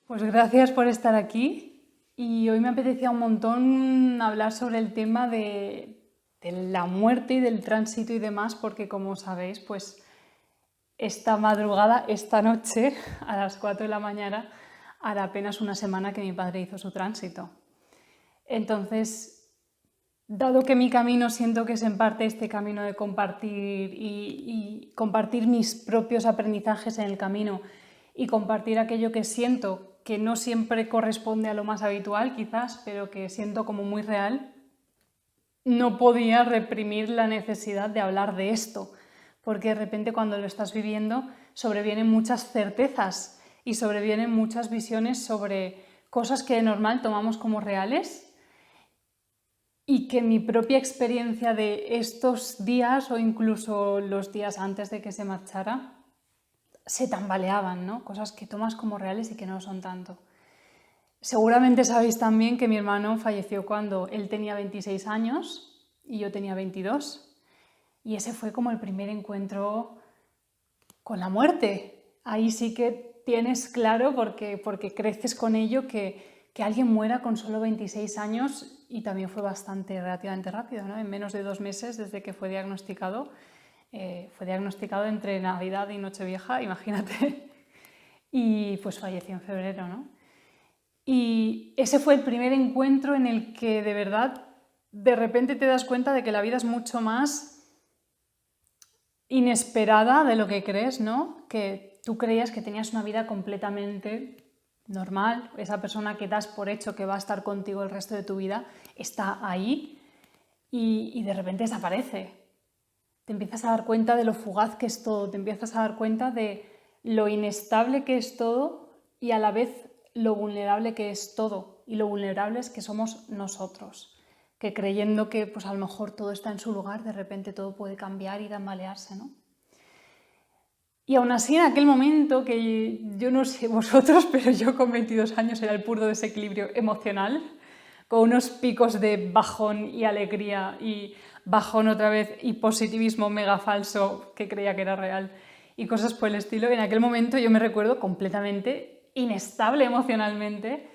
Pues gracias por estar aquí y hoy me apetecía un montón hablar sobre el tema de la muerte y del tránsito y demás, porque como sabéis, pues esta madrugada, esta noche, a las 4 de la mañana, hará apenas una semana que mi padre hizo su tránsito. Entonces, dado que mi camino siento que es en parte este camino de compartir y compartir mis propios aprendizajes en el camino y compartir aquello que siento, que no siempre corresponde a lo más habitual quizás, pero que siento como muy real, no podía reprimir la necesidad de hablar de esto, porque de repente cuando lo estás viviendo sobrevienen muchas certezas y sobrevienen muchas visiones sobre cosas que de normal tomamos como reales y que mi propia experiencia de estos días o incluso los días antes de que se marchara se tambaleaban, ¿no? Cosas que tomas como reales y que no son tanto. Seguramente sabéis también que mi hermano falleció cuando él tenía 26 años y yo tenía 22. Y ese fue como el primer encuentro con la muerte. Ahí sí que tienes claro, porque creces con ello, que alguien muera con solo 26 años y también fue relativamente rápido, ¿no? En menos de 2 meses desde que fue diagnosticado entre Navidad y Nochevieja, imagínate, y pues falleció en febrero, ¿no? Y ese fue el primer encuentro en el que de verdad de repente te das cuenta de que la vida es mucho más inesperada de lo que crees, ¿no? Que tú creías que tenías una vida completamente normal, esa persona que das por hecho que va a estar contigo el resto de tu vida está ahí y de repente desaparece. Te empiezas a dar cuenta de lo fugaz que es todo, te empiezas a dar cuenta de lo inestable que es todo y a la vez lo vulnerable que es todo. Y lo vulnerable es que somos nosotros, que creyendo que pues a lo mejor todo está en su lugar, de repente todo puede cambiar y tambalearse, ¿no? Y aún así, en aquel momento, que yo no sé vosotros, pero yo con 22 años era el puro desequilibrio emocional, con unos picos de bajón y alegría y bajón otra vez y positivismo mega falso que creía que era real y cosas por el estilo. En aquel momento yo me recuerdo completamente inestable emocionalmente,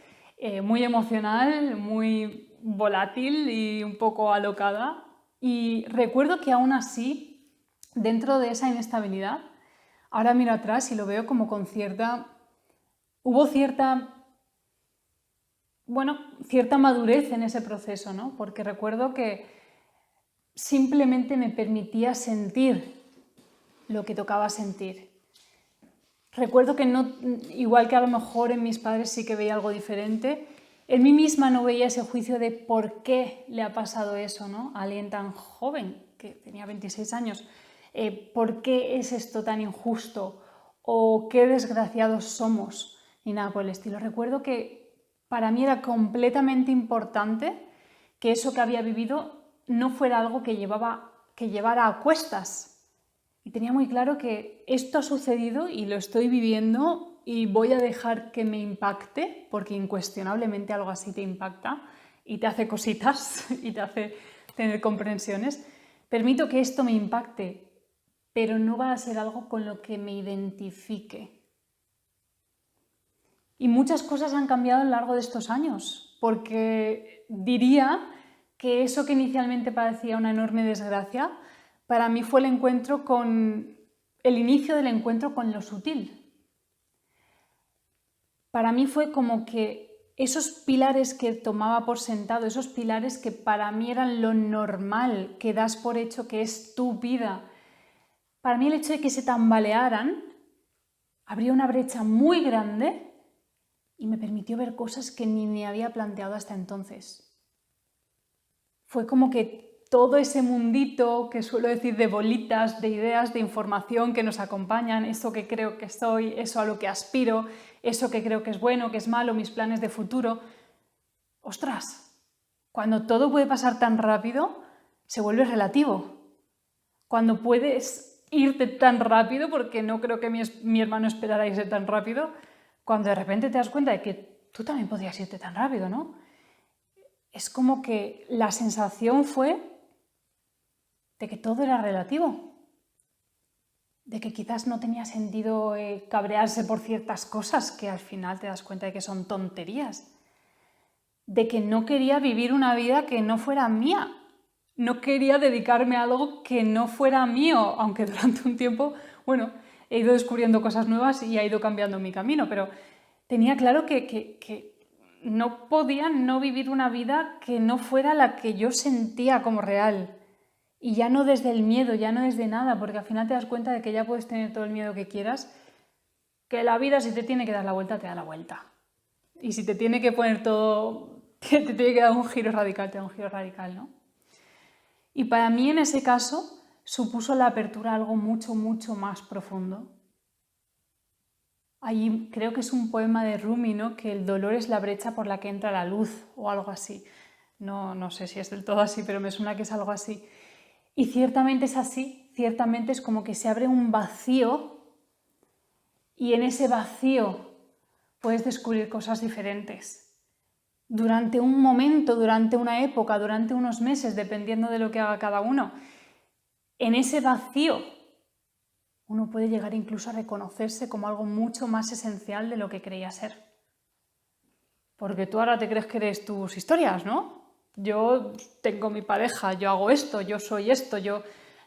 muy emocional, muy volátil y un poco alocada. Y recuerdo que aún así, dentro de esa inestabilidad, ahora miro atrás y lo veo como con hubo cierta madurez en ese proceso, ¿no? Porque recuerdo que simplemente me permitía sentir lo que tocaba sentir. Recuerdo que no, igual que a lo mejor en mis padres sí que veía algo diferente, en mí misma no veía ese juicio de por qué le ha pasado eso, ¿no? A alguien tan joven, que tenía 26 años. ¿Por qué es esto tan injusto? ¿O qué desgraciados somos? Ni nada por el estilo. Recuerdo que para mí era completamente importante que eso que había vivido no fuera algo que llevara a cuestas. Y tenía muy claro que esto ha sucedido y lo estoy viviendo y voy a dejar que me impacte, porque incuestionablemente algo así te impacta y te hace cositas y te hace tener comprensiones. Permito que esto me impacte, pero no va a ser algo con lo que me identifique. Y muchas cosas han cambiado a lo largo de estos años, porque diría que eso que inicialmente parecía una enorme desgracia, para mí fue el inicio del encuentro con lo sutil. Para mí fue como que esos pilares que tomaba por sentado, esos pilares que para mí eran lo normal, que das por hecho que es tu vida, para mí el hecho de que se tambalearan abría una brecha muy grande y me permitió ver cosas que ni me había planteado hasta entonces. Fue como que todo ese mundito que suelo decir de bolitas, de ideas, de información que nos acompañan, eso que creo que soy, eso a lo que aspiro, eso que creo que es bueno, que es malo, mis planes de futuro. ¡Ostras! Cuando todo puede pasar tan rápido, se vuelve relativo. Cuando puedes irte tan rápido, porque no creo que mi hermano esperara irse tan rápido, cuando de repente te das cuenta de que tú también podías irte tan rápido, ¿no? Es como que la sensación fue de que todo era relativo. de que quizás no tenía sentido cabrearse por ciertas cosas que al final te das cuenta de que son tonterías, de que no quería vivir una vida que no fuera mía, no quería dedicarme a algo que no fuera mío, aunque durante un tiempo, bueno, he ido descubriendo cosas nuevas y ha ido cambiando mi camino, pero tenía claro que no podía no vivir una vida que no fuera la que yo sentía como real. Y ya no desde el miedo, ya no desde nada, porque al final te das cuenta de que ya puedes tener todo el miedo que quieras, que la vida si te tiene que dar la vuelta, te da la vuelta. Y si te tiene que poner todo, te tiene que dar un giro radical, te da un giro radical, ¿no? Y para mí en ese caso supuso la apertura a algo mucho, mucho más profundo. Ahí creo que es un poema de Rumi, ¿no? Que el dolor es la brecha por la que entra la luz o algo así. No sé si es del todo así, pero me suena que es algo así. Y ciertamente es así, ciertamente es como que se abre un vacío y en ese vacío puedes descubrir cosas diferentes. Durante un momento, durante una época, durante unos meses, dependiendo de lo que haga cada uno, en ese vacío uno puede llegar incluso a reconocerse como algo mucho más esencial de lo que creía ser. Porque tú ahora te crees que eres tus historias, ¿no? Yo tengo mi pareja, yo hago esto, yo soy esto,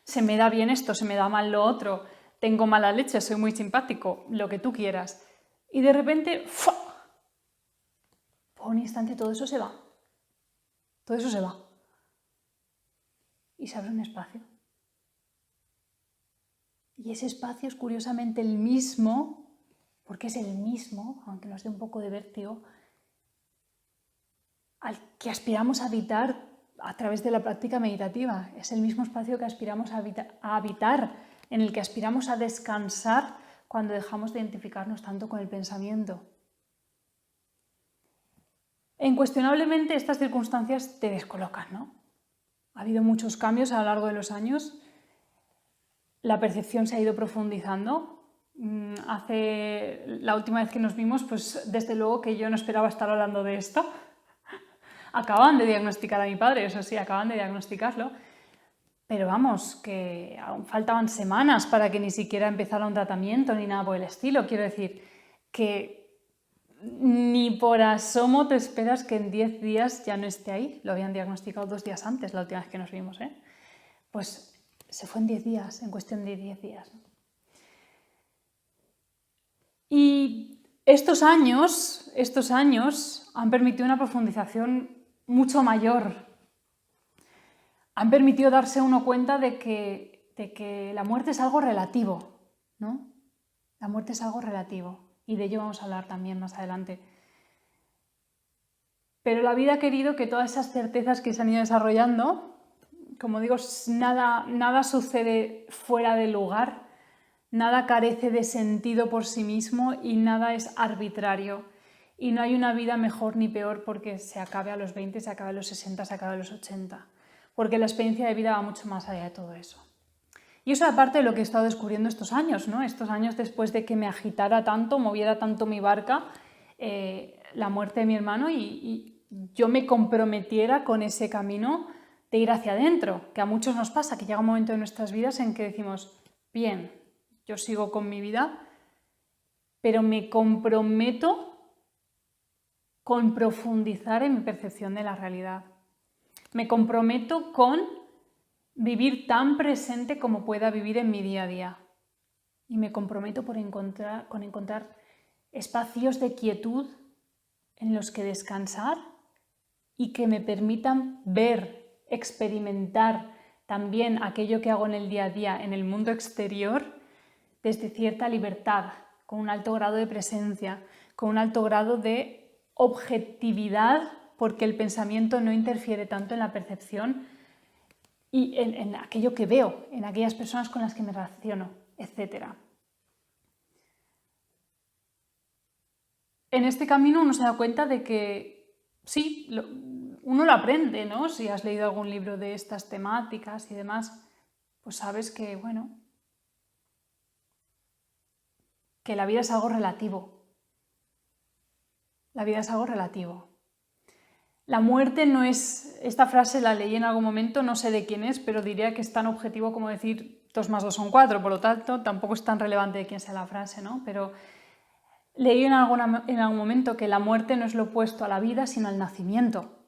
se me da bien esto, se me da mal lo otro, tengo mala leche, soy muy simpático, lo que tú quieras. Y de repente, ¡fua!, por un instante todo eso se va. Todo eso se va. Y se abre un espacio. Y ese espacio es curiosamente el mismo, porque es el mismo, aunque nos dé un poco de vértigo, al que aspiramos a habitar a través de la práctica meditativa. Es el mismo espacio que aspiramos a habitar, en el que aspiramos a descansar cuando dejamos de identificarnos tanto con el pensamiento. E incuestionablemente estas circunstancias te descolocan, ¿no? Ha habido muchos cambios a lo largo de los años. La percepción se ha ido profundizando. La última vez que nos vimos, pues desde luego que yo no esperaba estar hablando de esto. Acaban de diagnosticar a mi padre, eso sí, acaban de diagnosticarlo. Pero vamos, que aún faltaban semanas para que ni siquiera empezara un tratamiento ni nada por el estilo. Quiero decir que ni por asomo te esperas que en 10 días ya no esté ahí. Lo habían diagnosticado 2 días antes, la última vez que nos vimos, ¿eh? Pues se fue en 10 días, en cuestión de 10 días. Y estos años han permitido una profundización mucho mayor. Han permitido darse uno cuenta de que la muerte es algo relativo, ¿no? La muerte es algo relativo y de ello vamos a hablar también más adelante. Pero la vida ha querido que todas esas certezas que se han ido desarrollando, como digo, nada sucede fuera de lugar, nada carece de sentido por sí mismo y nada es arbitrario. Y no hay una vida mejor ni peor porque se acabe a los 20, se acabe a los 60, se acabe a los 80. Porque la experiencia de vida va mucho más allá de todo eso. Y eso es aparte de lo que he estado descubriendo estos años, ¿no? Estos años después de que me agitara tanto, moviera tanto mi barca, la muerte de mi hermano y yo me comprometiera con ese camino de ir hacia adentro, que a muchos nos pasa, que llega un momento en nuestras vidas en que decimos, bien, yo sigo con mi vida, pero me comprometo con profundizar en mi percepción de la realidad. Me comprometo con vivir tan presente como pueda vivir en mi día a día. Y me comprometo con encontrar espacios de quietud en los que descansar y que me permitan ver, experimentar también aquello que hago en el día a día, en el mundo exterior, desde cierta libertad, con un alto grado de presencia, con un alto grado de objetividad, porque el pensamiento no interfiere tanto en la percepción y en aquello que veo, en aquellas personas con las que me relaciono, etc. En este camino uno se da cuenta de que sí, uno lo aprende, ¿no? Si has leído algún libro de estas temáticas y demás, pues sabes que, bueno, que la vida es algo relativo. La vida es algo relativo. La muerte no es... Esta frase la leí en algún momento, no sé de quién es, pero diría que es tan objetivo como decir 2 más 2 son 4, por lo tanto, tampoco es tan relevante de quién sea la frase, ¿no? Pero leí en algún momento que la muerte no es lo opuesto a la vida, sino al nacimiento.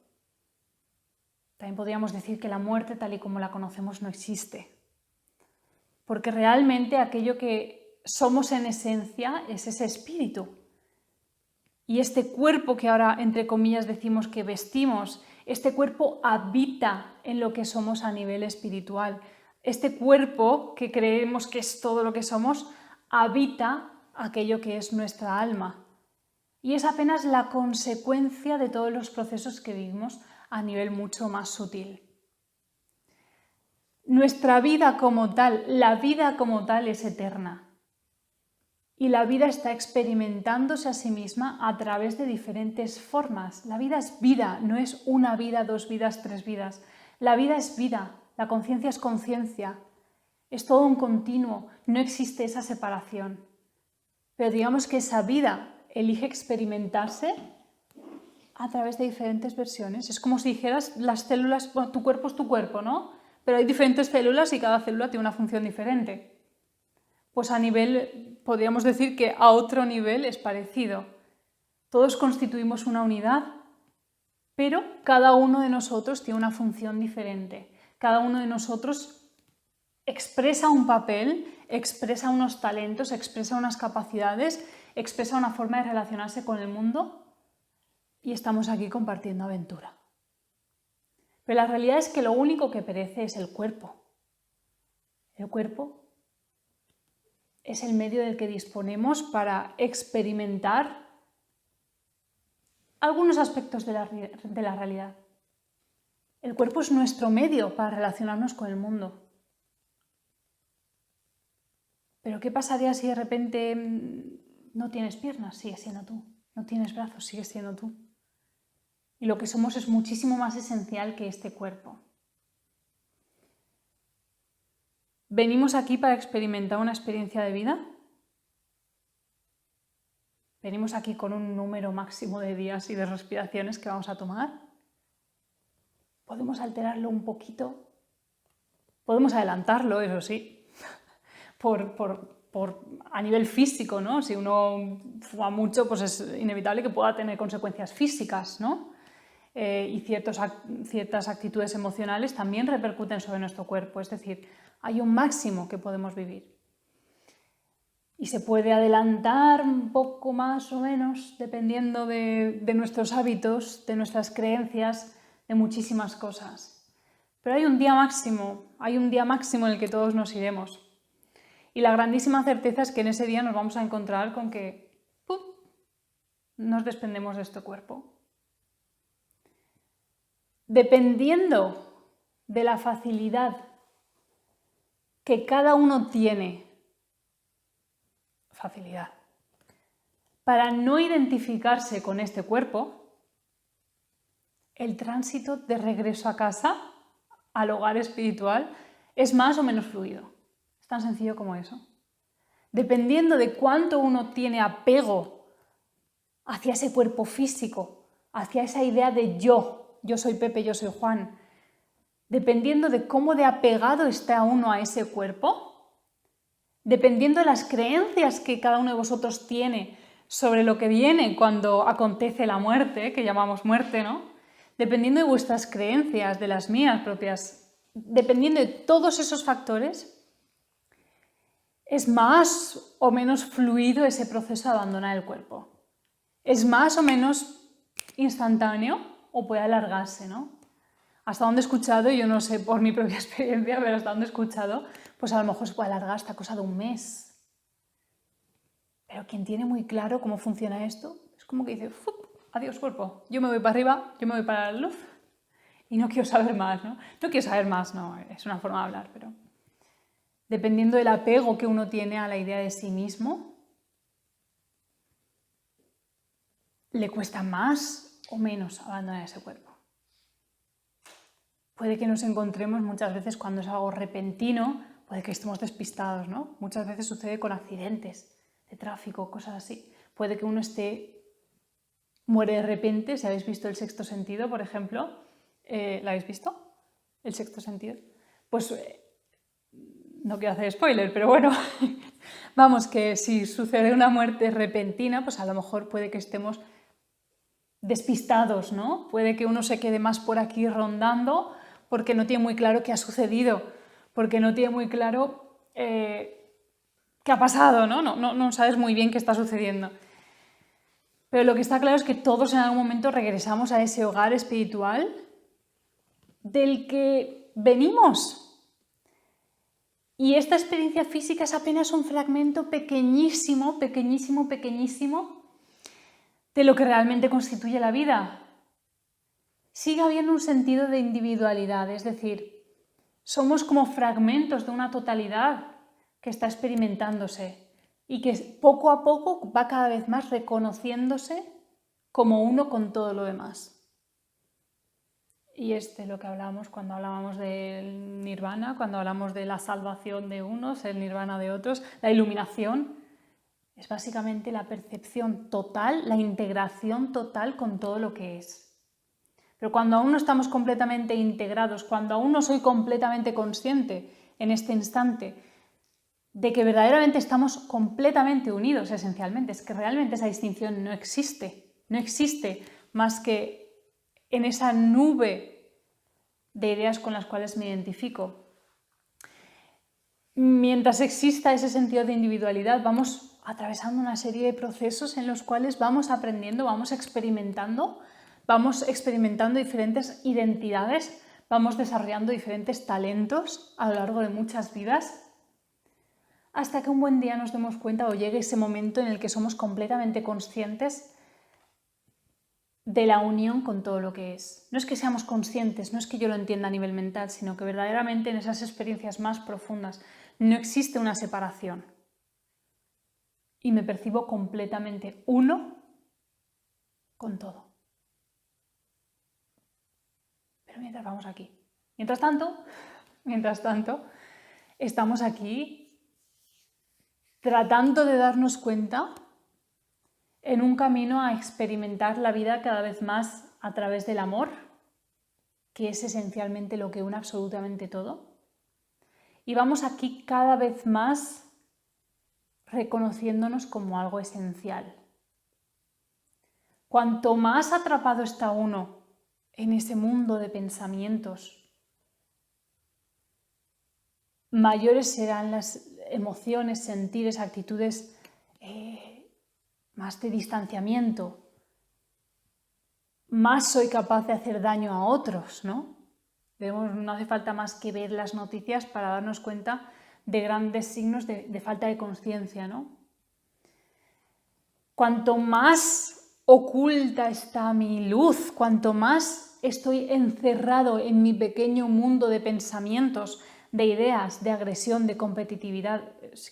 También podríamos decir que la muerte, tal y como la conocemos, no existe. Porque realmente aquello que somos en esencia es ese espíritu. Y este cuerpo que ahora, entre comillas, decimos que vestimos, este cuerpo habita en lo que somos a nivel espiritual. Este cuerpo, que creemos que es todo lo que somos, habita aquello que es nuestra alma. Y es apenas la consecuencia de todos los procesos que vivimos a nivel mucho más sutil. Nuestra vida como tal, la vida como tal es eterna. Y la vida está experimentándose a sí misma a través de diferentes formas. La vida es vida, no es una vida, 2 vidas, 3 vidas. La vida es vida, la conciencia es conciencia. Es todo un continuo, no existe esa separación. Pero digamos que esa vida elige experimentarse a través de diferentes versiones. Es como si dijeras las células, bueno, tu cuerpo es tu cuerpo, ¿no? Pero hay diferentes células y cada célula tiene una función diferente. Pues a nivel, podríamos decir que a otro nivel es parecido. Todos constituimos una unidad, pero cada uno de nosotros tiene una función diferente. Cada uno de nosotros expresa un papel, expresa unos talentos, expresa unas capacidades, expresa una forma de relacionarse con el mundo y estamos aquí compartiendo aventura. Pero la realidad es que lo único que perece es el cuerpo. El cuerpo es el medio del que disponemos para experimentar algunos aspectos de la realidad. El cuerpo es nuestro medio para relacionarnos con el mundo. Pero ¿qué pasaría si de repente no tienes piernas? Sigues siendo tú. No tienes brazos, sigues siendo tú. Y lo que somos es muchísimo más esencial que este cuerpo. ¿Venimos aquí para experimentar una experiencia de vida? ¿Venimos aquí con un número máximo de días y de respiraciones que vamos a tomar? ¿Podemos alterarlo un poquito? Podemos adelantarlo, eso sí, a nivel físico, ¿no? Si uno fuma mucho, pues es inevitable que pueda tener consecuencias físicas, ¿no? Y ciertas actitudes emocionales también repercuten sobre nuestro cuerpo, es decir, hay un máximo que podemos vivir. Y se puede adelantar un poco más o menos dependiendo de nuestros hábitos, de nuestras creencias, de muchísimas cosas. Pero hay un día máximo en el que todos nos iremos. Y la grandísima certeza es que en ese día nos vamos a encontrar con que ¡pum!, nos desprendemos de este cuerpo. Dependiendo de la facilidad que cada uno tiene para no identificarse con este cuerpo, el tránsito de regreso a casa, al hogar espiritual, es más o menos fluido. Es tan sencillo como eso. Dependiendo de cuánto uno tiene apego hacia ese cuerpo físico, hacia esa idea de yo soy Pepe, yo soy Juan, dependiendo de cómo de apegado está uno a ese cuerpo, dependiendo de las creencias que cada uno de vosotros tiene sobre lo que viene cuando acontece la muerte, que llamamos muerte, ¿no? Dependiendo de vuestras creencias, de las mías propias, dependiendo de todos esos factores, es más o menos fluido ese proceso de abandonar el cuerpo. Es más o menos instantáneo o puede alargarse, ¿no? Hasta donde he escuchado, yo no sé por mi propia experiencia, pero hasta donde he escuchado, pues a lo mejor se puede alargar hasta cosa de un mes. Pero quien tiene muy claro cómo funciona esto, es como que dice, adiós cuerpo, yo me voy para arriba, yo me voy para la luz y no quiero saber más, ¿no? No quiero saber más, no, es una forma de hablar, pero dependiendo del apego que uno tiene a la idea de sí mismo, le cuesta más o menos abandonar ese cuerpo. Puede que nos encontremos muchas veces cuando es algo repentino, puede que estemos despistados, ¿no? Muchas veces sucede con accidentes de tráfico, cosas así. Puede que uno muere de repente, si habéis visto El sexto sentido, por ejemplo. ¿La habéis visto? El sexto sentido. Pues no quiero hacer spoiler, pero bueno, vamos, que si sucede una muerte repentina, pues a lo mejor puede que estemos despistados, ¿no? Puede que uno se quede más por aquí rondando porque no tiene muy claro qué ha sucedido, porque no tiene muy claro qué ha pasado, ¿no? No sabes muy bien qué está sucediendo. Pero lo que está claro es que todos en algún momento regresamos a ese hogar espiritual del que venimos. Y esta experiencia física es apenas un fragmento pequeñísimo, pequeñísimo, pequeñísimo de lo que realmente constituye la vida. Sigue habiendo un sentido de individualidad, es decir, somos como fragmentos de una totalidad que está experimentándose y que poco a poco va cada vez más reconociéndose como uno con todo lo demás. Y es de lo que hablamos cuando hablábamos del nirvana, cuando hablamos de la salvación de unos, el nirvana de otros, la iluminación. Es básicamente la percepción total, la integración total con todo lo que es. Pero cuando aún no estamos completamente integrados, cuando aún no soy completamente consciente en este instante de que verdaderamente estamos completamente unidos esencialmente, es que realmente esa distinción no existe más que en esa nube de ideas con las cuales me identifico. Mientras exista ese sentido de individualidad, vamos atravesando una serie de procesos en los cuales vamos aprendiendo, vamos experimentando diferentes identidades, vamos desarrollando diferentes talentos a lo largo de muchas vidas, hasta que un buen día nos demos cuenta o llegue ese momento en el que somos completamente conscientes de la unión con todo lo que es. No es que seamos conscientes, no es que yo lo entienda a nivel mental, sino que verdaderamente en esas experiencias más profundas no existe una separación. Y me percibo completamente uno con todo. Pero mientras vamos aquí. Mientras tanto, estamos aquí tratando de darnos cuenta en un camino a experimentar la vida cada vez más a través del amor, que es esencialmente lo que une absolutamente todo. Y vamos aquí cada vez más reconociéndonos como algo esencial. Cuanto más atrapado está uno en ese mundo de pensamientos, mayores serán las emociones, sentires, actitudes más de distanciamiento, más soy capaz de hacer daño a otros, ¿no? No hace falta más que ver las noticias para darnos cuenta de grandes signos de falta de conciencia, ¿no? Cuanto más oculta está mi luz, cuanto más estoy encerrado en mi pequeño mundo de pensamientos, de ideas, de agresión, de competitividad,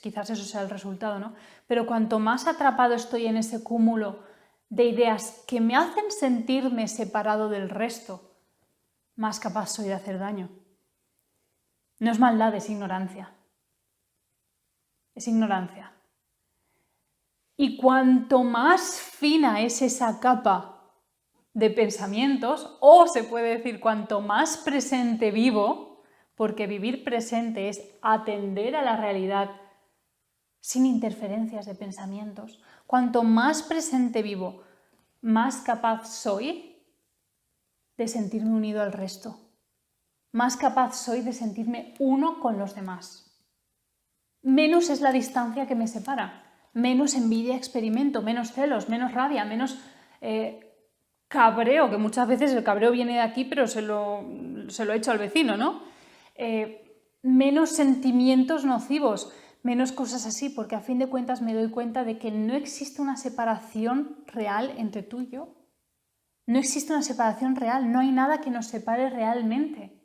quizás eso sea el resultado, ¿no? Pero cuanto más atrapado estoy en ese cúmulo de ideas que me hacen sentirme separado del resto, más capaz soy de hacer daño. No es maldad, es ignorancia. Es ignorancia. Y cuanto más fina es esa capa de pensamientos, o se puede decir cuanto más presente vivo, porque vivir presente es atender a la realidad sin interferencias de pensamientos, cuanto más presente vivo, más capaz soy de sentirme unido al resto, más capaz soy de sentirme uno con los demás. Menos es la distancia que me separa, menos envidia experimento, menos celos, menos rabia, menos cabreo, que muchas veces el cabreo viene de aquí, pero se lo echo al vecino, ¿no? Menos sentimientos nocivos, menos cosas así, porque a fin de cuentas me doy cuenta de que no existe una separación real entre tú y yo. No existe una separación real, no hay nada que nos separe realmente.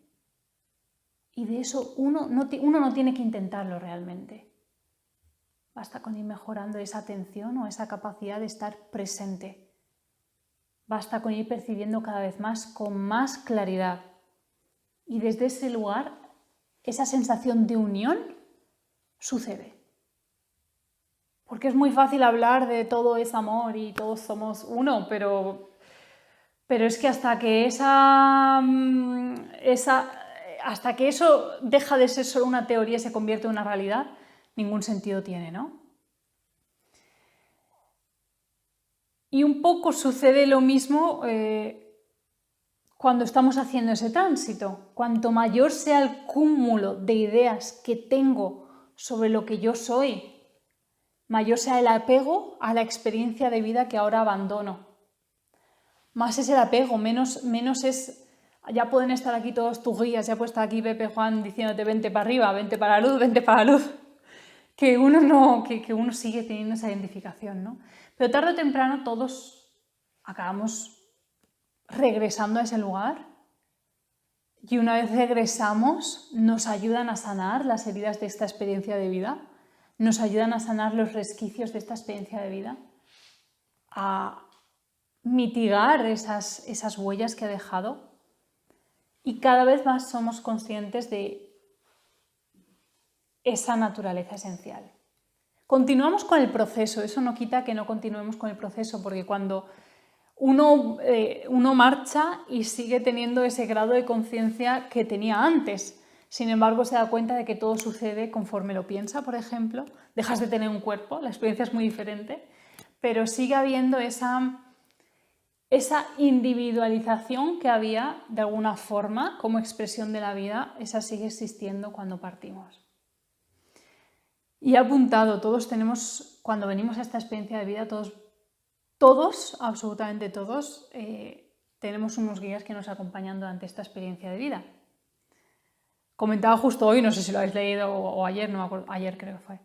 Y de eso uno no tiene que intentarlo realmente. Basta con ir mejorando esa atención o esa capacidad de estar presente. Basta con ir percibiendo cada vez más con más claridad. Y desde ese lugar, esa sensación de unión sucede. Porque es muy fácil hablar de todo es amor y todos somos uno, pero es que hasta que hasta que eso deja de ser solo una teoría y se convierte en una realidad, ningún sentido tiene, ¿no? Y un poco sucede lo mismo cuando estamos haciendo ese tránsito. Cuanto mayor sea el cúmulo de ideas que tengo sobre lo que yo soy, mayor sea el apego a la experiencia de vida que ahora abandono. Más es el apego, menos es... Ya pueden estar aquí todos tus guías, ya puede estar aquí Pepe Juan diciéndote vente para arriba, vente para la luz, vente para la luz. Que uno sigue teniendo esa identificación, ¿no? Pero tarde o temprano todos acabamos regresando a ese lugar y una vez regresamos nos ayudan a sanar las heridas de esta experiencia de vida, nos ayudan a sanar los resquicios de esta experiencia de vida, a mitigar esas huellas que ha dejado y cada vez más somos conscientes de esa naturaleza esencial. Continuamos con el proceso, eso no quita que no continuemos con el proceso, porque cuando uno marcha y sigue teniendo ese grado de conciencia que tenía antes, sin embargo se da cuenta de que todo sucede conforme lo piensa, por ejemplo, dejas de tener un cuerpo, la experiencia es muy diferente, pero sigue habiendo esa individualización que había de alguna forma como expresión de la vida, esa sigue existiendo cuando partimos. Y he apuntado, todos tenemos, cuando venimos a esta experiencia de vida, todos, absolutamente todos, tenemos unos guías que nos acompañan durante esta experiencia de vida. Comentaba justo hoy, no sé si lo habéis leído o ayer, no me acuerdo, ayer creo que fue,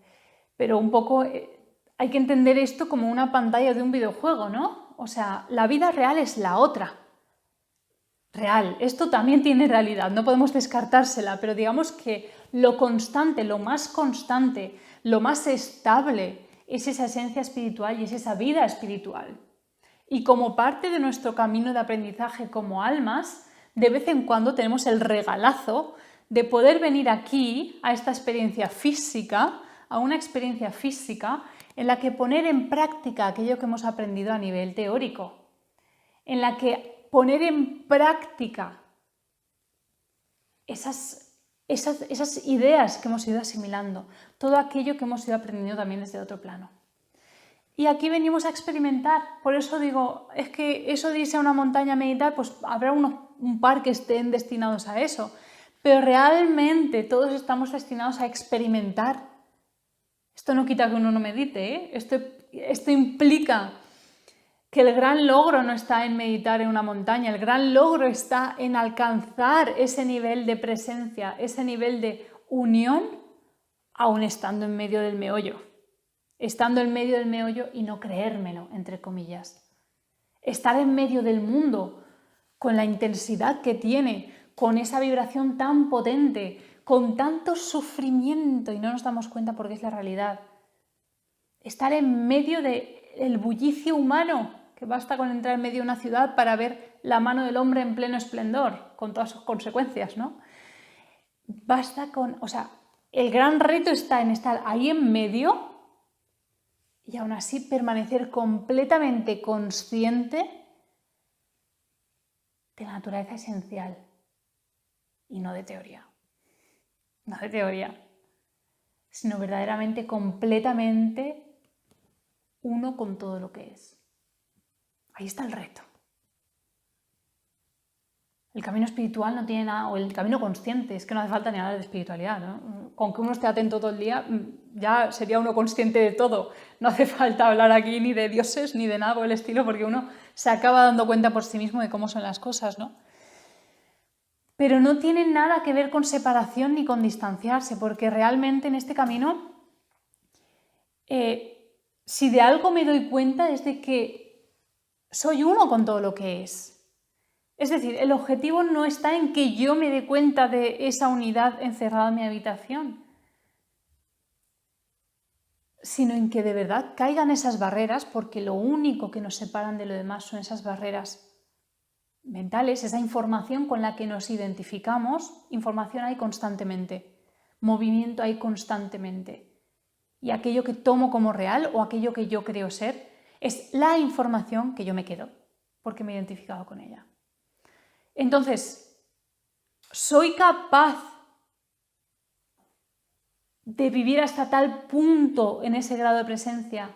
pero un poco hay que entender esto como una pantalla de un videojuego, ¿no? O sea, la vida real es la otra. Real, esto también tiene realidad, no podemos descartársela, pero digamos que lo constante, lo más estable es esa esencia espiritual y es esa vida espiritual. Y como parte de nuestro camino de aprendizaje como almas, de vez en cuando tenemos el regalazo de poder venir aquí a esta experiencia física, a una experiencia física en la que poner en práctica aquello que hemos aprendido a nivel teórico, en la que poner en práctica esas ideas que hemos ido asimilando, todo aquello que hemos ido aprendiendo también desde otro plano. Y aquí venimos a experimentar, por eso digo, es que eso de irse a una montaña a meditar, pues habrá un par que estén destinados a eso, pero realmente todos estamos destinados a experimentar. Esto no quita que uno no medite, ¿eh? Esto implica que el gran logro no está en meditar en una montaña, el gran logro está en alcanzar ese nivel de presencia, ese nivel de unión, aún estando en medio del meollo. Estando en medio del meollo y no creérmelo, entre comillas. Estar en medio del mundo, con la intensidad que tiene, con esa vibración tan potente, con tanto sufrimiento y no nos damos cuenta porque es la realidad. Estar en medio del bullicio humano, que basta con entrar en medio de una ciudad para ver la mano del hombre en pleno esplendor, con todas sus consecuencias, ¿no? El gran reto está en estar ahí en medio y aún así permanecer completamente consciente de la naturaleza esencial y no de teoría. No de teoría, sino verdaderamente completamente uno con todo lo que es. Ahí está el reto. El camino espiritual no tiene nada, o el camino consciente, es que no hace falta ni hablar de espiritualidad, ¿no? Con que uno esté atento todo el día, ya sería uno consciente de todo. No hace falta hablar aquí ni de dioses ni de nada por el estilo, porque uno se acaba dando cuenta por sí mismo de cómo son las cosas, ¿no? Pero no tiene nada que ver con separación ni con distanciarse, porque realmente en este camino, si de algo me doy cuenta es de que soy uno con todo lo que es. Es decir, el objetivo no está en que yo me dé cuenta de esa unidad encerrada en mi habitación, sino en que de verdad caigan esas barreras, porque lo único que nos separan de lo demás son esas barreras mentales, esa información con la que nos identificamos. Información hay constantemente, movimiento hay constantemente. Y aquello que tomo como real o aquello que yo creo ser es la información que yo me quedo, porque me he identificado con ella. Entonces, Soy capaz de vivir hasta tal punto en ese grado de presencia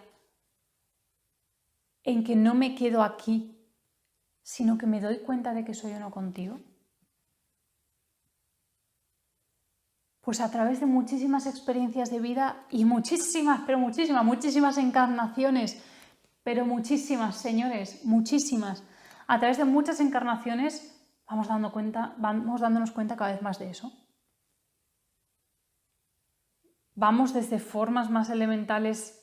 en que no me quedo aquí, sino que me doy cuenta de que soy uno contigo. Pues a través de muchísimas experiencias de vida y muchísimas, pero muchísimas encarnaciones, pero muchísimas, señores, muchísimas. A través de muchas encarnaciones vamos dándonos cuenta cada vez más de eso. Vamos desde formas más elementales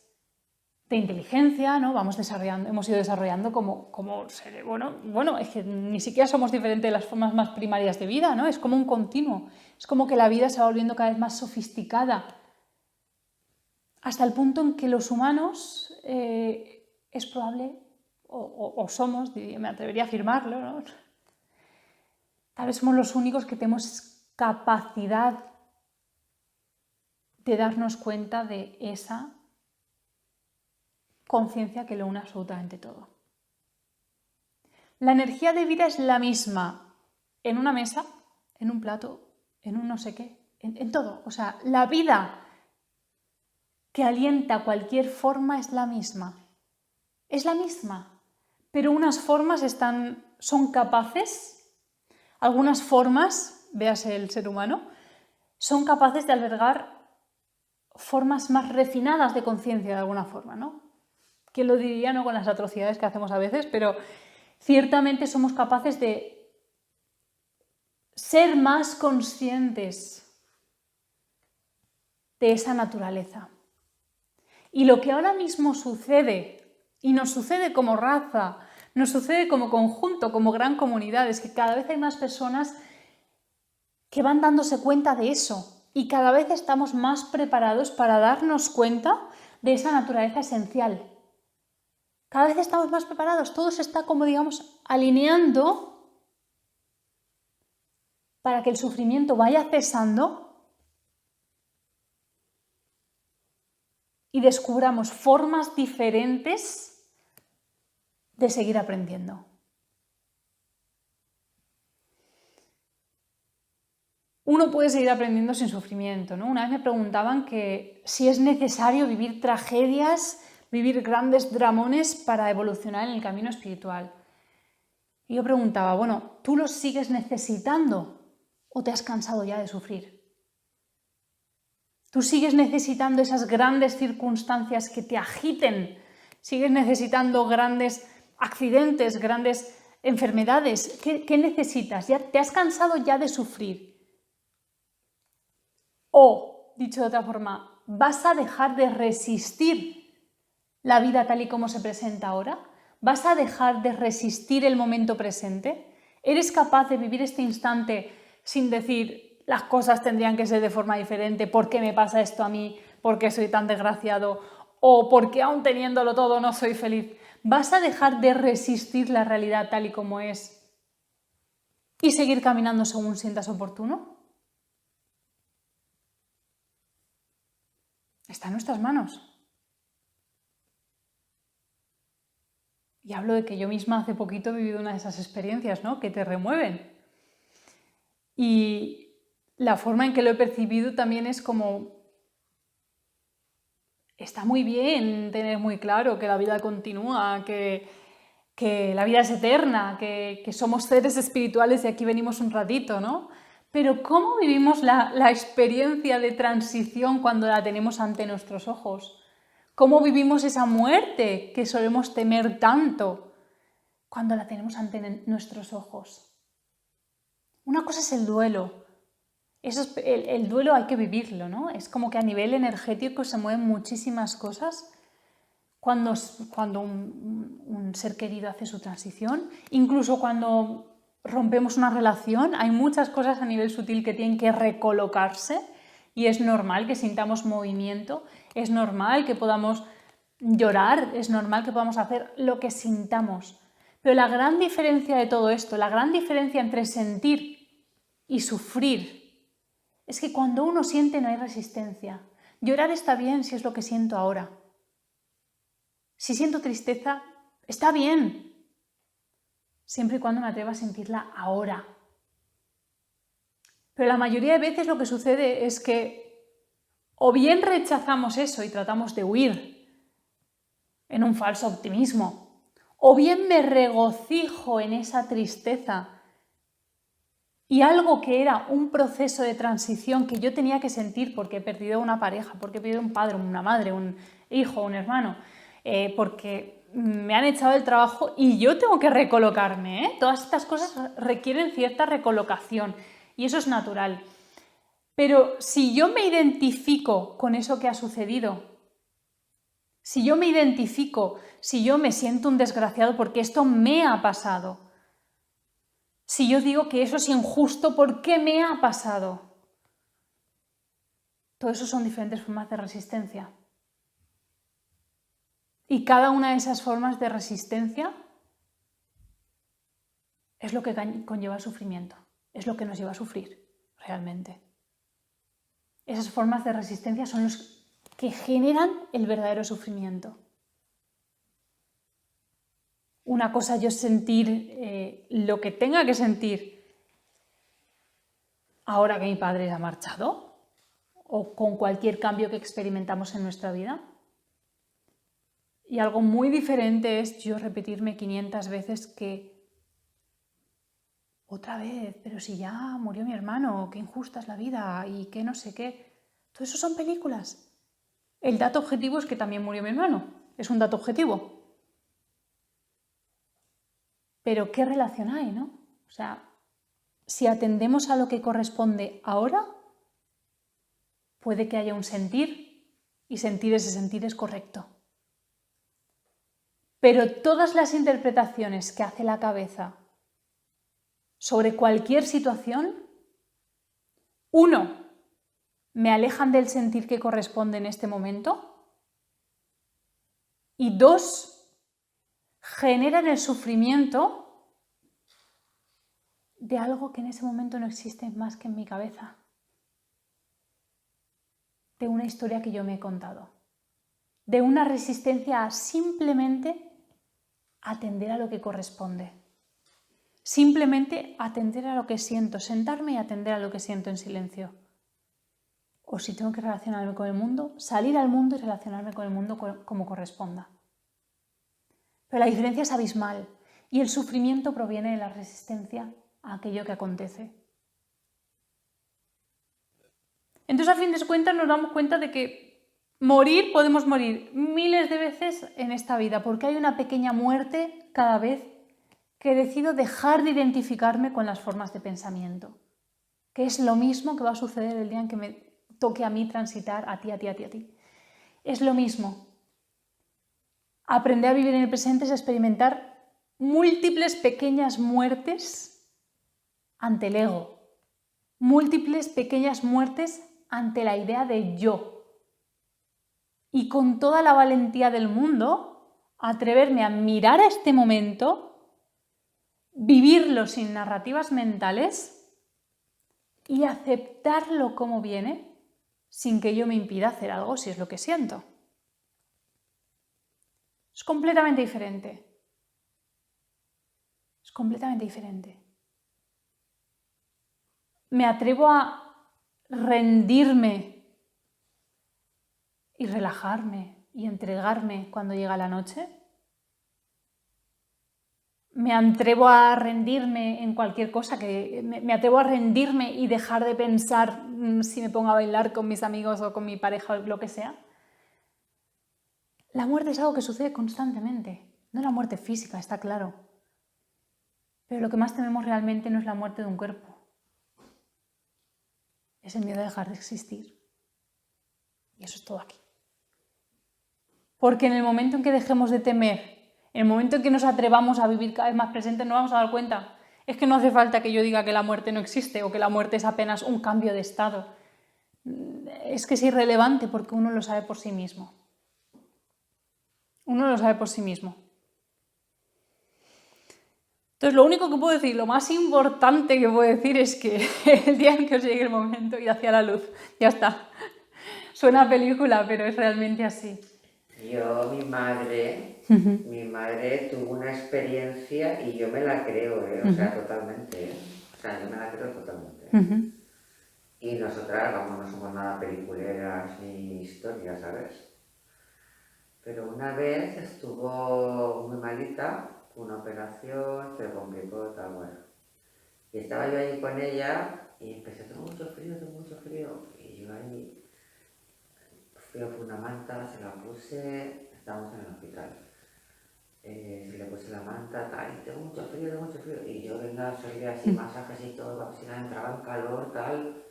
de inteligencia, ¿no? Hemos ido desarrollando como seres. Bueno, es que ni siquiera somos diferentes de las formas más primarias de vida, ¿no? Es como un continuo. Es como que la vida se va volviendo cada vez más sofisticada. Hasta el punto en que los humanos es probable, o somos, me atrevería a afirmarlo, ¿no? Tal vez somos los únicos que tenemos capacidad de darnos cuenta de esa conciencia que lo une absolutamente todo. La energía de vida es la misma en una mesa, en un plato, en un no sé qué, en todo. O sea, la vida que alienta cualquier forma es la misma. Es la misma. Pero unas formas son capaces, algunas formas, véase el ser humano, son capaces de albergar formas más refinadas de conciencia de alguna forma, ¿no? ¿Quién lo diría, no, con las atrocidades que hacemos a veces? Pero ciertamente somos capaces de ser más conscientes de esa naturaleza. Y lo que ahora mismo sucede, y nos sucede como raza, nos sucede como conjunto, como gran comunidad, es que cada vez hay más personas que van dándose cuenta de eso y cada vez estamos más preparados para darnos cuenta de esa naturaleza esencial. Cada vez estamos más preparados, todo se está como digamos alineando para que el sufrimiento vaya cesando y descubramos formas diferentes de seguir aprendiendo. Uno puede seguir aprendiendo sin sufrimiento, ¿no? Una vez me preguntaban que si es necesario vivir tragedias, vivir grandes dramones para evolucionar en el camino espiritual. Y yo preguntaba, bueno, ¿tú los sigues necesitando o te has cansado ya de sufrir? ¿Tú sigues necesitando esas grandes circunstancias que te agiten? ¿Sigues necesitando grandes accidentes, grandes enfermedades? ¿Qué necesitas? ¿Te has cansado ya de sufrir? O, dicho de otra forma, ¿vas a dejar de resistir la vida tal y como se presenta ahora? ¿Vas a dejar de resistir el momento presente? ¿Eres capaz de vivir este instante sin decir las cosas tendrían que ser de forma diferente? ¿Por qué me pasa esto a mí? ¿Por qué soy tan desgraciado? ¿O por qué aún teniéndolo todo no soy feliz? ¿Vas a dejar de resistir la realidad tal y como es y seguir caminando según sientas oportuno? Está en nuestras manos. Y hablo de que yo misma hace poquito he vivido una de esas experiencias, ¿no? Que te remueven. Y la forma en que lo he percibido también es como... Está muy bien tener muy claro que la vida continúa, que la vida es eterna, que somos seres espirituales y aquí venimos un ratito, ¿no? Pero ¿cómo vivimos la experiencia de transición cuando la tenemos ante nuestros ojos? ¿Cómo vivimos esa muerte que solemos temer tanto cuando la tenemos ante nuestros ojos? Una cosa es el duelo. El duelo hay que vivirlo, ¿no? Es como que a nivel energético se mueven muchísimas cosas cuando un ser querido hace su transición. Incluso cuando rompemos una relación, hay muchas cosas a nivel sutil que tienen que recolocarse y es normal que sintamos movimiento, es normal que podamos llorar, es normal que podamos hacer lo que sintamos. Pero la gran diferencia de todo esto, la gran diferencia entre sentir y sufrir, es que cuando uno siente no hay resistencia. Llorar está bien si es lo que siento ahora. Si siento tristeza, está bien, siempre y cuando me atreva a sentirla ahora. Pero la mayoría de veces lo que sucede es que o bien rechazamos eso y tratamos de huir en un falso optimismo, o bien me regocijo en esa tristeza y algo que era un proceso de transición que yo tenía que sentir porque he perdido una pareja, porque he perdido un padre, una madre, un hijo, un hermano, porque me han echado del trabajo y yo tengo que recolocarme, ¿eh? Todas estas cosas requieren cierta recolocación y eso es natural. Pero si yo me identifico con eso que ha sucedido, si yo me identifico, si yo me siento un desgraciado porque esto me ha pasado, si yo digo que eso es injusto, ¿por qué me ha pasado? Todo eso son diferentes formas de resistencia. Y cada una de esas formas de resistencia es lo que conlleva el sufrimiento, es lo que nos lleva a sufrir realmente. Esas formas de resistencia son los que generan el verdadero sufrimiento. Una cosa yo sentir lo que tenga que sentir ahora que mi padre se ha marchado o con cualquier cambio que experimentamos en nuestra vida. Y algo muy diferente es yo repetirme 500 veces que otra vez, pero si ya murió mi hermano, qué injusta es la vida y qué no sé qué. Todo eso son películas. El dato objetivo es que también murió mi hermano. Es un dato objetivo. Pero ¿qué relación hay, no? O sea, si atendemos a lo que corresponde ahora, puede que haya un sentir y sentir ese sentir es correcto. Pero todas las interpretaciones que hace la cabeza sobre cualquier situación, uno, me alejan del sentir que corresponde en este momento y dos, generan el sufrimiento de algo que en ese momento no existe más que en mi cabeza, de una historia que yo me he contado, de una resistencia a simplemente atender a lo que corresponde, simplemente atender a lo que siento, sentarme y atender a lo que siento en silencio. O si tengo que relacionarme con el mundo, salir al mundo y relacionarme con el mundo como corresponda. Pero la diferencia es abismal y el sufrimiento proviene de la resistencia a aquello que acontece. Entonces, a fin de cuentas, nos damos cuenta de que podemos morir miles de veces en esta vida, porque hay una pequeña muerte cada vez que decido dejar de identificarme con las formas de pensamiento, que es lo mismo que va a suceder el día en que me toque a mí transitar a ti. Es lo mismo. Aprender a vivir en el presente es experimentar múltiples pequeñas muertes ante el ego, múltiples pequeñas muertes ante la idea de yo. Y con toda la valentía del mundo, atreverme a mirar a este momento, vivirlo sin narrativas mentales y aceptarlo como viene sin que yo me impida hacer algo si es lo que siento. Es completamente diferente. Es completamente diferente. Me atrevo a rendirme y relajarme y entregarme cuando llega la noche. Me atrevo a rendirme en cualquier cosa, me atrevo a rendirme y dejar de pensar si me pongo a bailar con mis amigos o con mi pareja o lo que sea. La muerte es algo que sucede constantemente, no la muerte física, está claro. Pero lo que más tememos realmente no es la muerte de un cuerpo, es el miedo a dejar de existir. Y eso es todo aquí. Porque en el momento en que dejemos de temer, en el momento en que nos atrevamos a vivir cada vez más presentes, nos vamos a dar cuenta. Es que no hace falta que yo diga que la muerte no existe o que la muerte es apenas un cambio de estado. Es que es irrelevante porque uno lo sabe por sí mismo. Uno lo sabe por sí mismo. Entonces, lo único que puedo decir, lo más importante que puedo decir es que el día en que os llegue el momento, id hacia la luz. Ya está. Suena a película, pero es realmente así. Mi madre tuvo una experiencia y yo me la creo, o sea, totalmente, o sea, yo me la creo totalmente. Y nosotras, vamos, no somos nada peliculeras ni historias, ¿sabes? Pero una vez estuvo muy malita, una operación, se complicó, tal, bueno. Y estaba yo ahí con ella y empecé, tengo mucho frío. Y yo ahí fui a por una manta, se la puse, estábamos en el hospital. Se le puse la manta, tal, y tengo mucho frío, tengo mucho frío. Y yo venga a hacerle así masajes y todo, la piscina entraba en calor, tal.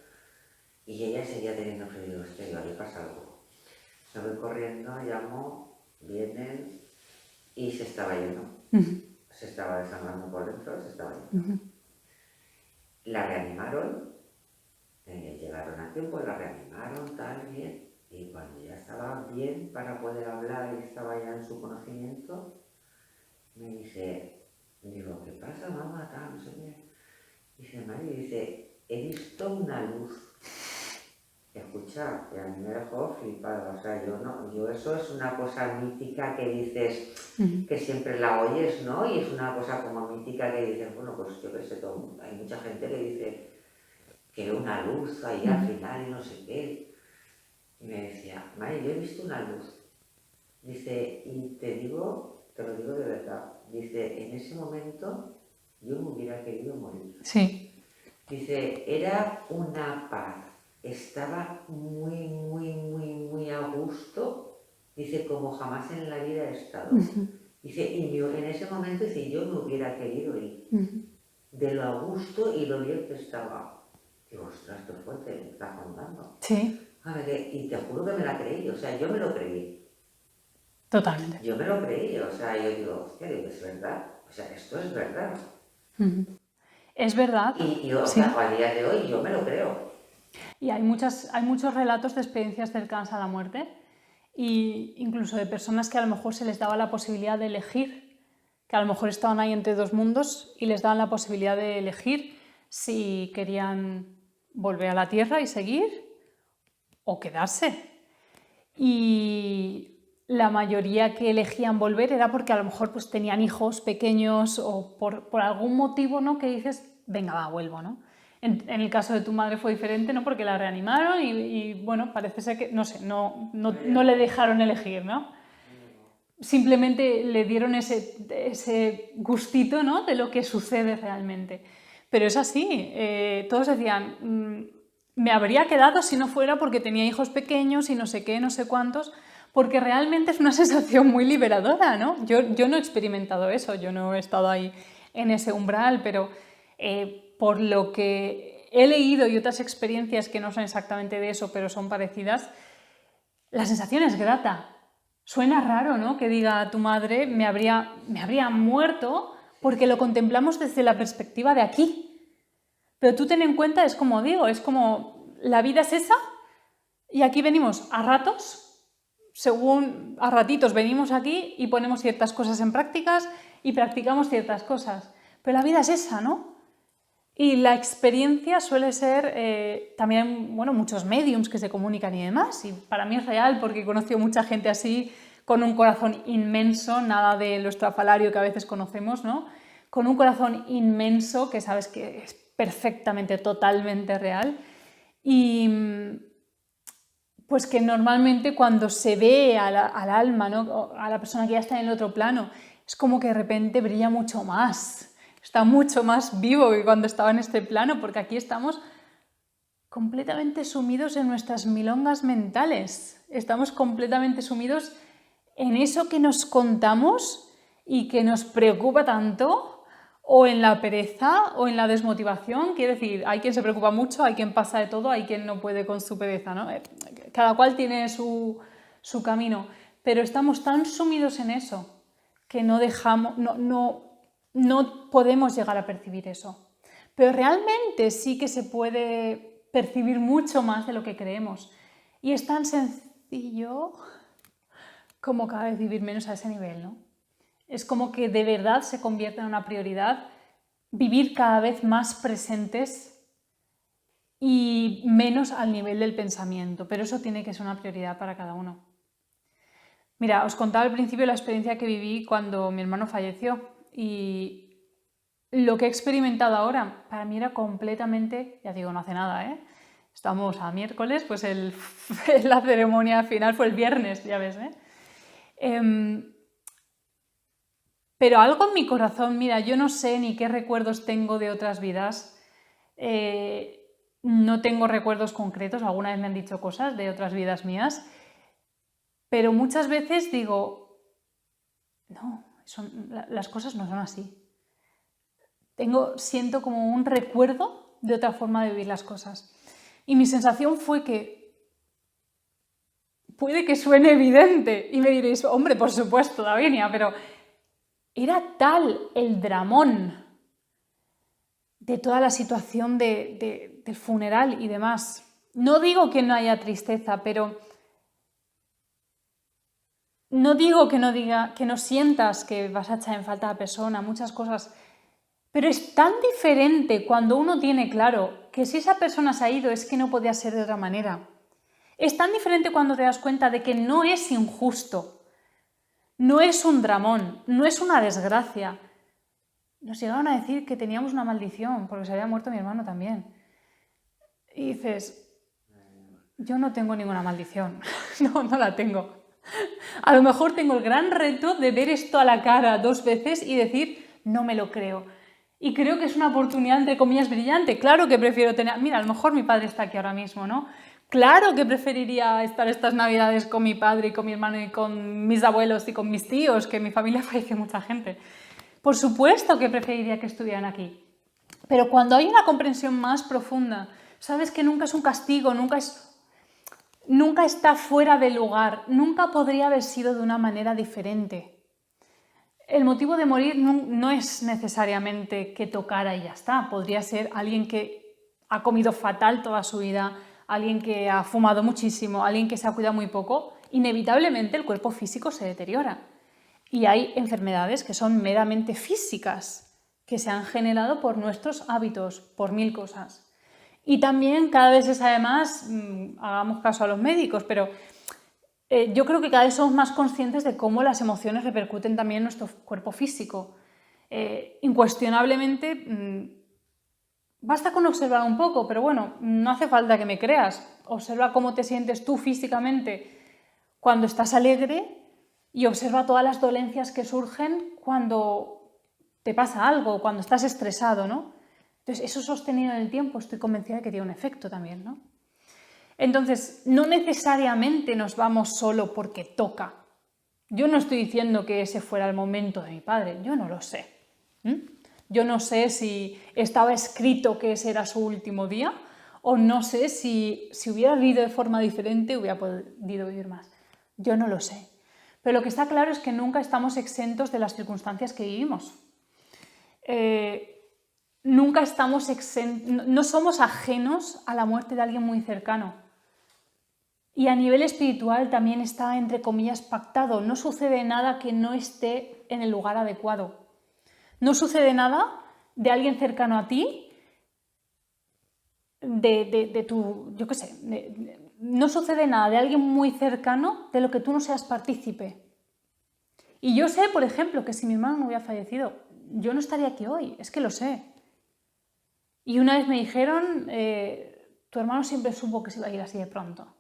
Y ella seguía teniendo frío, digo, hostia, digo, ahí pasa algo. Me voy corriendo, llamo, vienen y se estaba yendo. Se estaba desangrando por dentro, se estaba yendo. La reanimaron, llegaron a tiempo, la reanimaron, tal, bien. Y cuando ya estaba bien para poder hablar y estaba ya en su conocimiento, me dice, digo, ¿qué pasa, mamá? Tal, no sé qué. Dice, Mari, dice, he visto una luz. Escucha, que a mí me dejó flipada, o sea, yo eso es una cosa mítica que dices, que siempre la oyes, ¿no? Y es una cosa como mítica que dices, bueno, pues yo qué sé, hay mucha gente que dice que ve una luz ahí al final y no sé qué. Y me decía, Mari, yo he visto una luz. Dice, y te lo digo de verdad, dice, en ese momento yo me hubiera querido morir. Sí. Dice, era una paz, estaba muy, muy, muy, muy a gusto, dice, como jamás en la vida he estado. Dice, y en ese momento, dice, yo me hubiera querido ir, de lo a gusto y lo bien que estaba. Digo, ostras, qué fuerte, me está contando. Sí, A ver, y te juro que me la creí, o sea, yo me lo creí. totalmente. Yo me lo creí, o sea, yo digo, hostia, digo, es verdad, o sea, esto es verdad. Es verdad, Y o sí. sea, a día de hoy yo me lo creo. Y hay muchos relatos de experiencias cercanas a la muerte, e incluso de personas que a lo mejor se les daba la posibilidad de elegir, que a lo mejor estaban ahí entre dos mundos y les daban la posibilidad de elegir si querían volver a la tierra y seguir o quedarse. Y la mayoría que elegían volver era porque a lo mejor pues, tenían hijos pequeños o por algún motivo, ¿no? Que dices, venga, va, vuelvo, ¿no? En el caso de tu madre fue diferente, ¿no? Porque la reanimaron y bueno, parece ser que, no sé, no le dejaron elegir, ¿no? Simplemente le dieron ese gustito, ¿no? De lo que sucede realmente. Pero es así, todos decían, me habría quedado si no fuera porque tenía hijos pequeños y no sé qué, no sé cuántos, porque realmente es una sensación muy liberadora, ¿no? Yo no he experimentado eso, yo no he estado ahí en ese umbral, pero por lo que he leído y otras experiencias que no son exactamente de eso, pero son parecidas, la sensación es grata. Suena raro, ¿no? Que diga tu madre, me habría muerto, porque lo contemplamos desde la perspectiva de aquí. Pero tú ten en cuenta, es como digo, es como la vida es esa y aquí venimos a ratos, según a ratitos venimos aquí y ponemos ciertas cosas en prácticas y practicamos ciertas cosas. Pero la vida es esa, ¿no? Y la experiencia suele ser también, bueno, muchos mediums que se comunican y demás. Y para mí es real porque he conocido mucha gente así, con un corazón inmenso, nada de lo estrafalario que a veces conocemos, ¿no? Con un corazón inmenso que sabes que es perfectamente, totalmente real. Y pues que normalmente cuando se ve al alma, ¿no? A la persona que ya está en el otro plano, es como que de repente brilla mucho más. Está mucho más vivo que cuando estaba en este plano, porque aquí estamos completamente sumidos en nuestras milongas mentales. Estamos completamente sumidos en eso que nos contamos y que nos preocupa tanto, o en la pereza o en la desmotivación. Quiero decir, hay quien se preocupa mucho, hay quien pasa de todo, hay quien no puede con su pereza, ¿no? Cada cual tiene su camino, pero estamos tan sumidos en eso que no dejamos, no podemos llegar a percibir eso. Pero realmente sí que se puede percibir mucho más de lo que creemos. Y es tan sencillo como cada vez vivir menos a ese nivel, ¿no? Es como que de verdad se convierte en una prioridad vivir cada vez más presentes y menos al nivel del pensamiento, pero eso tiene que ser una prioridad para cada uno. Mira, os contaba al principio la experiencia que viví cuando mi hermano falleció y lo que he experimentado ahora para mí era completamente, ya digo, no hace nada, Estamos a miércoles, pues la ceremonia final fue el viernes, ya ves, ¿eh? Pero algo en mi corazón, mira, yo no sé ni qué recuerdos tengo de otras vidas, no tengo recuerdos concretos, alguna vez me han dicho cosas de otras vidas mías, pero muchas veces digo, no, las cosas no son así. Siento como un recuerdo de otra forma de vivir las cosas. Y mi sensación fue que puede que suene evidente y me diréis, hombre, por supuesto, Davinia, pero era tal el dramón de toda la situación del funeral y demás. No digo que no haya tristeza, pero no digo que no sientas que vas a echar en falta a la persona, muchas cosas, pero es tan diferente cuando uno tiene claro que si esa persona se ha ido es que no podía ser de otra manera. Es tan diferente cuando te das cuenta de que no es injusto, no es un dramón, no es una desgracia. Nos llegaron a decir que teníamos una maldición porque se había muerto mi hermano también. Y dices, yo no tengo ninguna maldición, no la tengo. A lo mejor tengo el gran reto de ver esto a la cara 2 veces y decir, no me lo creo. Y creo que es una oportunidad, entre comillas, brillante. Claro que prefiero tener... Mira, a lo mejor mi padre está aquí ahora mismo, ¿no? Claro que preferiría estar estas Navidades con mi padre y con mi hermano y con mis abuelos y con mis tíos, que en mi familia fallece mucha gente. Por supuesto que preferiría que estuvieran aquí. Pero cuando hay una comprensión más profunda, sabes que nunca es un castigo, nunca está fuera de lugar, nunca podría haber sido de una manera diferente. El motivo de morir no es necesariamente que tocara y ya está. Podría ser alguien que ha comido fatal toda su vida, alguien que ha fumado muchísimo, alguien que se ha cuidado muy poco. Inevitablemente el cuerpo físico se deteriora. Y hay enfermedades que son meramente físicas, que se han generado por nuestros hábitos, por 1000 cosas. Y también cada vez se sabe más, hagamos caso a los médicos, pero yo creo que cada vez somos más conscientes de cómo las emociones repercuten también en nuestro cuerpo físico. Incuestionablemente, basta con observar un poco, pero bueno, no hace falta que me creas. Observa cómo te sientes tú físicamente cuando estás alegre y observa todas las dolencias que surgen cuando te pasa algo, cuando estás estresado, ¿no? Entonces, eso sostenido en el tiempo, estoy convencida de que tiene un efecto también, ¿no? Entonces, no necesariamente nos vamos solo porque toca. Yo no estoy diciendo que ese fuera el momento de mi padre, yo no lo sé. Yo no sé si estaba escrito que ese era su último día o no sé si hubiera vivido de forma diferente hubiera podido vivir más. Yo no lo sé. Pero lo que está claro es que nunca estamos exentos de las circunstancias que vivimos. Nunca estamos no somos ajenos a la muerte de alguien muy cercano. Y a nivel espiritual también está, entre comillas, pactado. No sucede nada que no esté en el lugar adecuado. No sucede nada de alguien cercano a ti, yo qué sé, no sucede nada de alguien muy cercano de lo que tú no seas partícipe. Y yo sé, por ejemplo, que si mi hermano no hubiera fallecido, yo no estaría aquí hoy, es que lo sé. Y una vez me dijeron, tu hermano siempre supo que se iba a ir así de pronto.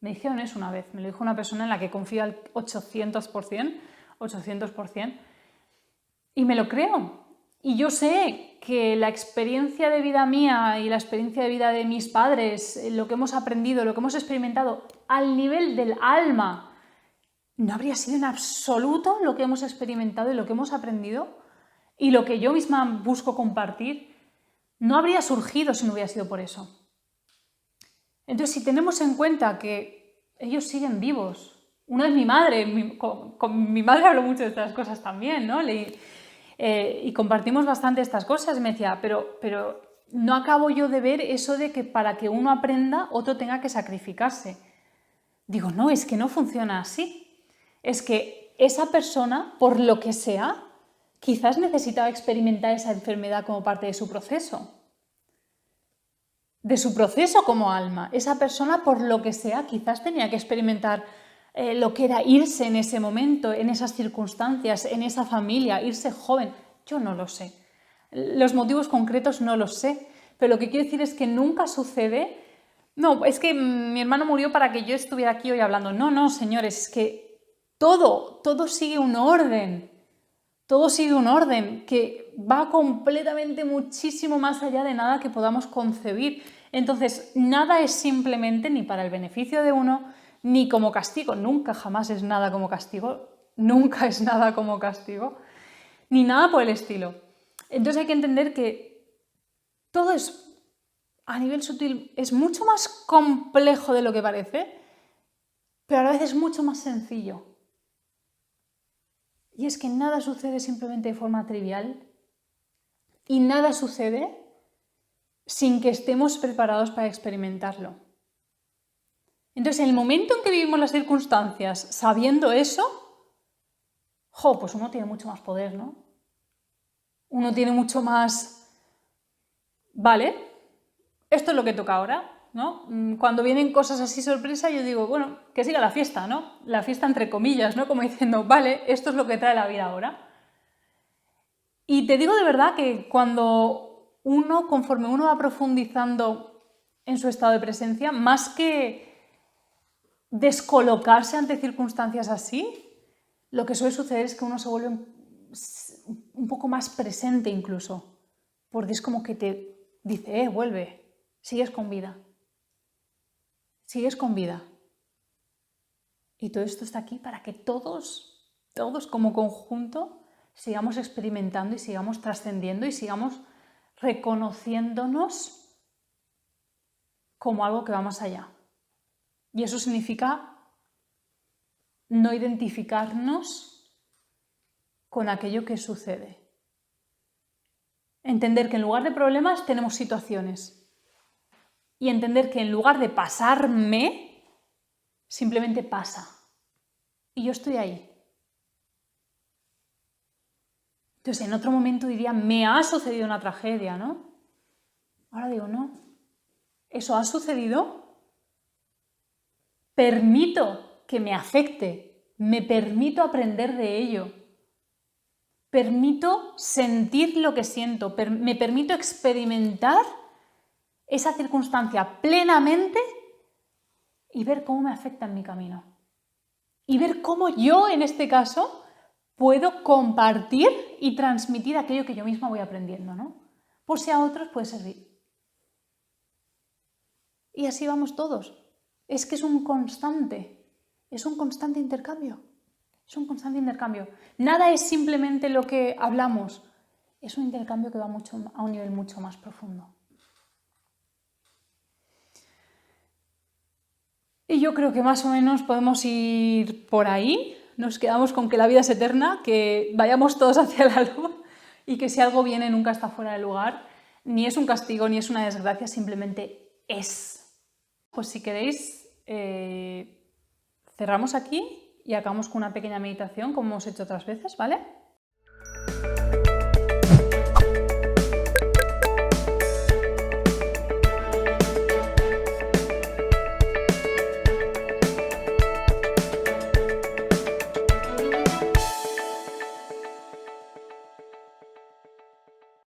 Me dijeron eso una vez, me lo dijo una persona en la que confío al 800%, y me lo creo. Y yo sé que la experiencia de vida mía y la experiencia de vida de mis padres, lo que hemos aprendido, lo que hemos experimentado al nivel del alma, no habría sido en absoluto lo que hemos experimentado y lo que hemos aprendido y lo que yo misma busco compartir, no habría surgido si no hubiera sido por eso. Entonces, si tenemos en cuenta que ellos siguen vivos, una vez mi madre, con mi madre hablo mucho de estas cosas también, ¿no? Y compartimos bastante estas cosas, me decía, pero no acabo yo de ver eso de que para que uno aprenda, otro tenga que sacrificarse. Digo, no, es que no funciona así. Es que esa persona, por lo que sea, quizás necesitaba experimentar esa enfermedad como parte de su proceso. De su proceso como alma. Esa persona, por lo que sea, quizás tenía que experimentar lo que era irse en ese momento, en esas circunstancias, en esa familia, irse joven. Yo no lo sé. Los motivos concretos no los sé. Pero lo que quiero decir es que nunca sucede no, es que mi hermano murió para que yo estuviera aquí hoy hablando. No, no, señores, es que todo sigue un orden. Todo sigue un orden que va completamente muchísimo más allá de nada que podamos concebir. Entonces, nada es simplemente ni para el beneficio de uno, ni como castigo. Nunca, jamás es nada como castigo. Nunca es nada como castigo. Ni nada por el estilo. Entonces hay que entender que todo es, a nivel sutil, es mucho más complejo de lo que parece, pero a la vez es mucho más sencillo. Y es que nada sucede simplemente de forma trivial y nada sucede sin que estemos preparados para experimentarlo. Entonces, en el momento en que vivimos las circunstancias sabiendo eso, pues uno tiene mucho más poder, ¿no? Uno tiene mucho más... Vale, esto es lo que toca ahora, ¿no? Cuando vienen cosas así sorpresa, yo digo, bueno, que siga la fiesta, ¿no? La fiesta entre comillas, ¿no? Como diciendo, vale, esto es lo que trae la vida ahora. Y te digo de verdad que conforme uno va profundizando en su estado de presencia, más que descolocarse ante circunstancias así, lo que suele suceder es que uno se vuelve un poco más presente incluso, porque es como que te dice, vuelve, sigues con vida, sigues con vida. Y todo esto está aquí para que todos como conjunto sigamos experimentando y sigamos trascendiendo y sigamos reconociéndonos como algo que va más allá. Y eso significa no identificarnos con aquello que sucede. Entender que en lugar de problemas tenemos situaciones. Y entender que en lugar de pasarme, simplemente pasa. Y yo estoy ahí. Entonces, en otro momento diría, me ha sucedido una tragedia, ¿no? Ahora digo, no. Eso ha sucedido. Permito que me afecte. Me permito aprender de ello. Permito sentir lo que siento. Me permito experimentar esa circunstancia plenamente y ver cómo me afecta en mi camino. Y ver cómo yo, en este caso, puedo compartir y transmitir aquello que yo misma voy aprendiendo, ¿no? Por si a otros puede servir. Y así vamos todos. Es que es un constante intercambio. Es un constante intercambio. Nada es simplemente lo que hablamos. Es un intercambio que va a un nivel mucho más profundo. Y yo creo que más o menos podemos ir por ahí. Nos quedamos con que la vida es eterna, que vayamos todos hacia la luz y que si algo viene nunca está fuera de lugar. Ni es un castigo, ni es una desgracia, simplemente es. Pues si queréis, cerramos aquí y acabamos con una pequeña meditación como hemos hecho otras veces, ¿vale?